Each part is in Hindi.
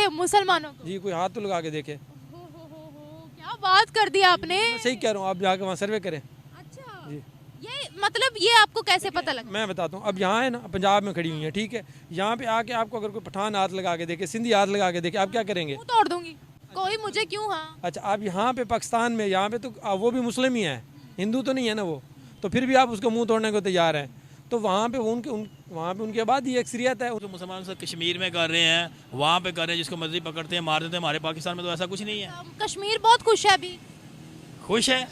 देखे मुसलमानों को? जी, कोई हाथ तो लगा के देखे। क्या बात कर दी आपने। मैं सही कह रहा हूँ, आप जाके वहाँ सर्वे करें। अच्छा, जी, ये मतलब ये आपको कैसे पता लगा? मैं बताता हूँ। अब यहाँ है ना, पंजाब में खड़ी हुई है, ठीक है। यहाँ पे आके आपको अगर कोई पठान हाथ लगा के देखे, सिंधी हाथ लगा के देखे, आप क्या करेंगे? मुंह तोड़ दूंगी, कोई मुझे क्यों। हाँ, अच्छा, आप यहाँ पे पाकिस्तान में, यहाँ पे तो वो भी मुस्लिम ही है, हिंदू तो नहीं है ना वो, तो फिर भी आप उसका मुंह तोड़ने को तैयार हैं। तो वहाँ पे वहाँ पे उनके आबादी अक्सरियत है। जो मुसलमान सब कश्मीर में कर रहे हैं, वहाँ पे कर रहे हैं, जिसको मर्जी पकड़ते हैं, मार देते हैं। हमारे पाकिस्तान में तो ऐसा कुछ नहीं है। कश्मीर बहुत खुश है अभी। खुश है?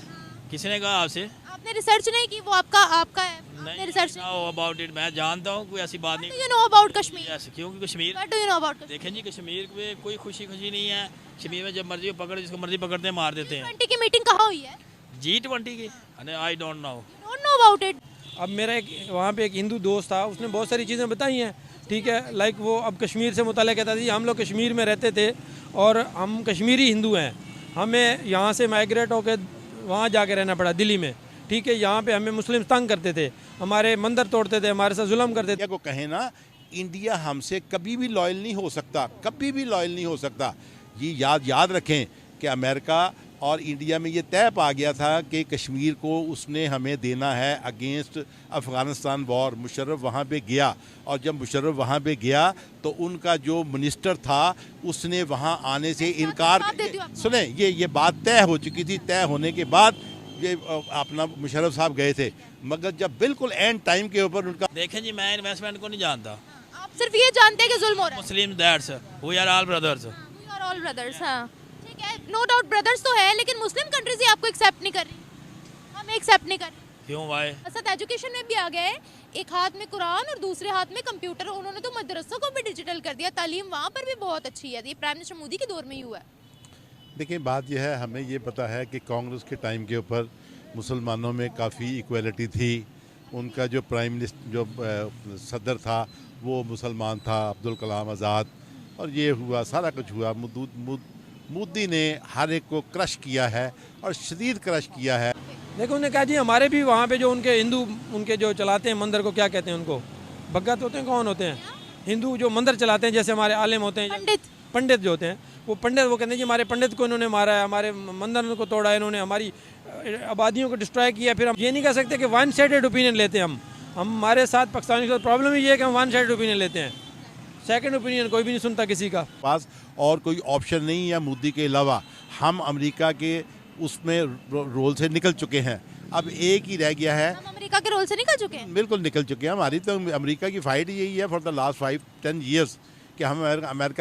किसी ने कहा आपसे? आपने रिसर्च नहीं की? वो आपका है, आपने रिसर्च नहीं नो अबाउट इट। मैं जानता हूँ, कोई ऐसी बात नहीं। You know about Kashmir? Yes, क्योंकि Kashmir, what do you know about Kashmir? देखें जी, कश्मीर में कोई खुशी नहीं है। कश्मीर में जब मर्जी पकड़े, जिसको मर्जी पकड़ते हैं, मार देते हैं। G20 की मीटिंग कहाँ हुई है? G20 की? I don't know. Don't know about it? अब मेरा वहाँ पे एक हिंदू दोस्त था, उसने बहुत सारी चीज़ें बताई हैं, ठीक है। लाइक वो अब कश्मीर से मुताल्लिक़ कहता था, हम लोग कश्मीर में रहते थे और हम कश्मीरी हिंदू हैं, हमें यहाँ से माइग्रेट होकर वहाँ जाके रहना पड़ा दिल्ली में, ठीक है। यहाँ पे हमें मुस्लिम तंग करते थे, हमारे मंदिर तोड़ते थे, हमारे साथ जुल्म करते थे। को कहें ना, इंडिया हमसे कभी भी लॉयल नहीं हो सकता, कभी भी लॉयल नहीं हो सकता। ये याद रखें कि अमेरिका और इंडिया में ये तय पा गया था कि कश्मीर को उसने हमें देना है अगेंस्ट अफ़गानिस्तान वॉर। मुशर्रफ वहाँ पे गया, और जब मुशर्रफ वहाँ पे गया तो उनका जो मिनिस्टर था उसने वहाँ आने से इनकार। सुने, ये बात तय हो चुकी थी। तय होने के बाद ये अपना मुशर्रफ साहब गए थे, मगर जब बिल्कुल एंड टाइम के ऊपर उनका। देखें जी, मैं इन्वेस्टमेंट को नहीं जानता। आप सिर्फ ये जानते हैं कि जुल्म हो रहा है। Muslim that's we are all brothers. We are all brothers, हाँ ठीक है, नो डाउट ब्रदर्स तो है, लेकिन मुस्लिम कंट्रीज ही आपको एक्सेप्ट नहीं कर रही, हम एक्सेप्ट नहीं कर रहे। क्यों? वाई? असद एजुकेशन में भी आ गया है, एक हाथ में कुरान और दूसरे हाथ में कंप्यूटर। उन्होंने तो मदरसों को भी डिजिटल कर दिया, तालीम वहाँ पर भी बहुत अच्छी है। ये प्राइम मिनिस्टर मोदी के दौर में ही हुआ है। देखिए, बात यह है, हमें ये पता है कि कांग्रेस के टाइम के ऊपर मुसलमानों में काफ़ी इक्वलिटी थी। उनका जो प्राइम मिनिस्टर, जो सदर था, वो मुसलमान था, अब्दुल कलाम आज़ाद, और ये हुआ, सारा कुछ हुआ। मोदी ने हर एक को क्रश किया है, और शदीद क्रश किया है। देखो, उन्होंने कहा जी हमारे भी वहाँ पे जो उनके हिंदू, उनके जो चलाते हैं मंदिर को, क्या कहते हैं उनको, भगत होते हैं, कौन होते हैं? हिंदू जो मंदिर चलाते हैं, जैसे हमारे आलिम होते हैं, पंडित जो होते हैं, वो कहते हैं जी हमारे पंडित को इन्होंने मारा है, हमारे मंदिर को तोड़ा है इन्होंने, हमारी आबादियों को डिस्ट्रॉय किया। फिर हम ये नहीं कह सकते कि वन साइडेड ओपिनियन लेते हैं हम। हमारे साथ पाकिस्तानी के साथ प्रॉब्लम ये है कि हम वन साइडेड ओपिनियन लेते हैं, सेकंड ओपिनियन कोई भी नहीं सुनता किसी का। पास और कोई ऑप्शन नहीं है मोदी के अलावा। हम अमेरिका के उसमें रोल से निकल चुके हैं, अब एक ही रह गया है। हम अमेरिका के रोल से निकल चुके हैं, बिल्कुल निकल चुके हैं। हमारी तो अमेरिका की फाइट यही है फॉर द लास्ट 5-10 ईयर्स कि हम अमेरिका